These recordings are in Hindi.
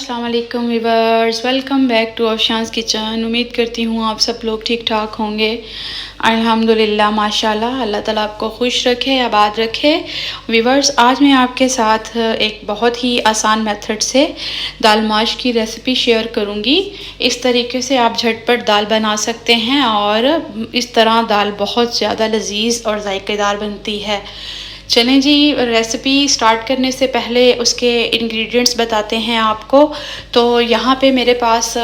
अस्सलाम वालेकुम वीवर्स, वेलकम बैक टू औशांस किचन। उम्मीद करती हूँ आप सब लोग ठीक ठाक होंगे। अल्हम्दुलिल्लाह माशाल्लाह, अल्लाह ताला आपको खुश रखे, आबाद रखे। वीवर्स, आज मैं आपके साथ एक बहुत ही आसान मेथड से दाल माश की रेसिपी शेयर करूँगी। इस तरीके से आप झटपट दाल बना सकते हैं और इस तरह दाल बहुत ज़्यादा लजीज और जायकेदार बनती है। चलें जी, रेसिपी स्टार्ट करने से पहले उसके इंग्रेडिएंट्स बताते हैं आपको। तो यहाँ पे मेरे पास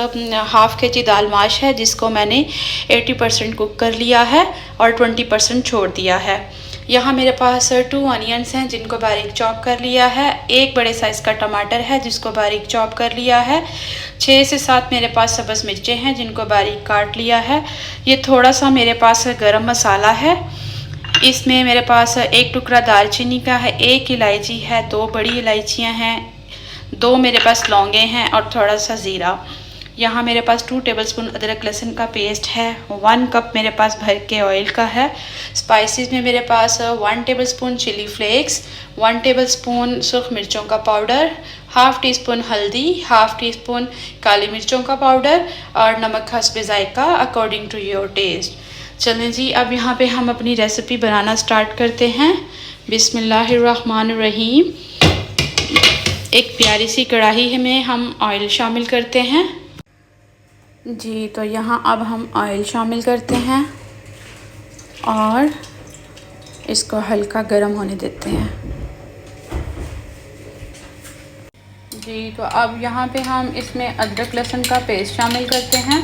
हाफ़ के जी दाल माश है, जिसको मैंने 80% कुक कर लिया है और 20% छोड़ दिया है। यहाँ मेरे पास 2 अनियंस हैं, जिनको बारीक चॉप कर लिया है। एक बड़े साइज़ का टमाटर है, जिसको बारीक चॉप कर लिया है। 6 से 7 मेरे पास सब्ज़ मिर्चें हैं, जिनको बारीक काट लिया है। ये थोड़ा सा मेरे पास गरम मसाला है। इसमें मेरे पास एक टुकड़ा दालचीनी का है, 1 इलायची है, 2 बड़ी इलायचियाँ हैं, 2 मेरे पास लौंगे हैं और थोड़ा सा ज़ीरा। यहाँ मेरे पास 2 टेबलस्पून अदरक लहसुन का पेस्ट है। 1 कप मेरे पास भर के ऑयल का है। स्पाइसेस में मेरे पास 1 टेबलस्पून चिली फ्लेक्स, 1 टेबलस्पून सुर्ख मिर्चों का पाउडर, हाफ़ टी स्पून हल्दी, हाफ़ टी स्पून काली मिर्चों का पाउडर और नमक हस्ब ज़ायक़ा अकॉर्डिंग टू योर टेस्ट। चलें जी, अब यहाँ पे हम अपनी रेसिपी बनाना स्टार्ट करते हैं। बिस्मिल्लाहिर्रहमानिर्रहीम। एक प्यारी सी कढ़ाई में हम ऑयल शामिल करते हैं जी। तो यहाँ अब हम ऑयल शामिल करते हैं और इसको हल्का गर्म होने देते हैं जी। तो अब यहाँ पे हम इसमें अदरक लहसुन का पेस्ट शामिल करते हैं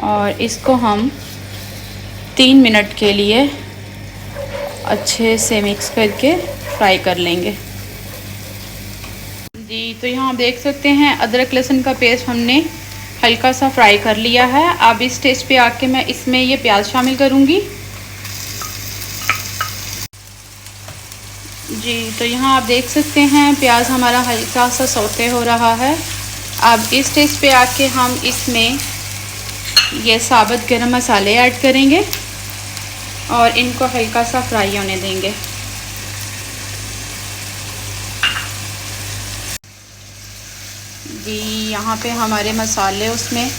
और इसको हम 3 मिनट के लिए अच्छे से मिक्स करके फ्राई कर लेंगे जी। तो यहाँ आप देख सकते हैं अदरक लहसुन का पेस्ट हमने हल्का सा फ्राई कर लिया है। अब इस स्टेज पे आके मैं इसमें ये प्याज शामिल करूँगी जी। तो यहाँ आप देख सकते हैं प्याज हमारा हल्का सा सौते हो रहा है। अब इस स्टेज पे आके हम इसमें ये साबुत गरम मसाले ऐड करेंगे और इनको हल्का सा फ्राई होने देंगे जी। यहाँ पे हमारे मसाले, उसमें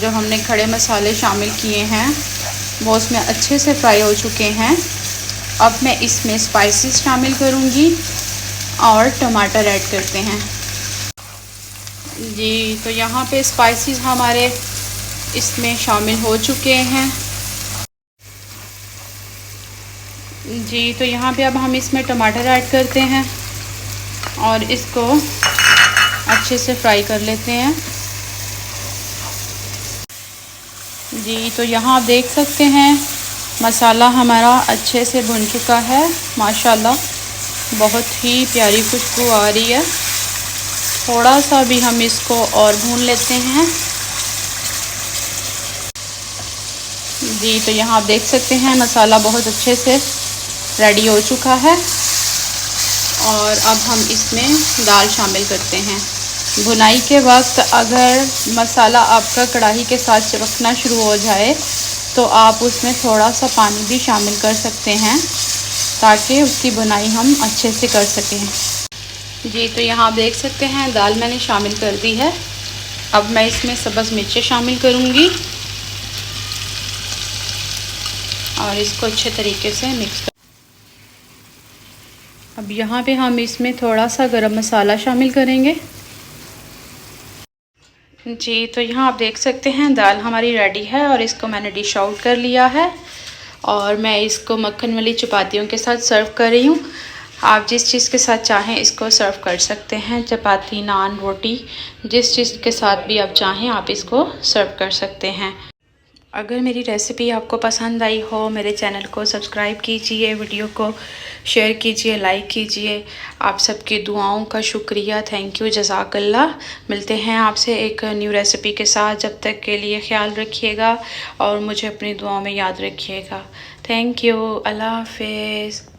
जो हमने खड़े मसाले शामिल किए हैं वो उसमें अच्छे से फ्राई हो चुके हैं। अब मैं इसमें स्पाइसेस शामिल करूँगी और टमाटर ऐड करते हैं जी। तो यहाँ पे स्पाइसेस हमारे इसमें शामिल हो चुके हैं जी। तो यहाँ पे अब हम इसमें टमाटर ऐड करते हैं और इसको अच्छे से फ्राई कर लेते हैं जी। तो यहाँ आप देख सकते हैं मसाला हमारा अच्छे से भुन चुका है माशाल्लाह। बहुत ही प्यारी खुशबू आ रही है। थोड़ा सा भी हम इसको और भून लेते हैं जी। तो यहाँ आप देख सकते हैं मसाला बहुत अच्छे से रेडी हो चुका है और अब हम इसमें दाल शामिल करते हैं। भुनाई के वक्त अगर मसाला आपका कढ़ाई के साथ चिपकना शुरू हो जाए तो आप उसमें थोड़ा सा पानी भी शामिल कर सकते हैं, ताकि उसकी भुनाई हम अच्छे से कर सकें जी। तो यहाँ आप देख सकते हैं दाल मैंने शामिल कर दी है। अब मैं इसमें सब्ज़ मिर्चें शामिल करूँगी और इसको अच्छे तरीके से मिक्स कर। अब यहाँ पे हम इसमें थोड़ा सा गरम मसाला शामिल करेंगे जी। तो यहाँ आप देख सकते हैं दाल हमारी रेडी है और इसको मैंने डिश आउट कर लिया है और मैं इसको मक्खन वाली चपातियों के साथ सर्व कर रही हूँ। आप जिस चीज़ के साथ चाहें इसको सर्व कर सकते हैं, चपाती, नान, रोटी, जिस चीज़ के साथ भी आप चाहें आप इसको सर्व कर सकते हैं। अगर मेरी रेसिपी आपको पसंद आई हो, मेरे चैनल को सब्सक्राइब कीजिए, वीडियो को शेयर कीजिए, लाइक कीजिए। आप सबकी दुआओं का शुक्रिया। थैंक यू, जज़ाकल्लाह। मिलते हैं आपसे एक न्यू रेसिपी के साथ। जब तक के लिए ख्याल रखिएगा और मुझे अपनी दुआओं में याद रखिएगा। Thank you. अल्लाह हाफ़िज़।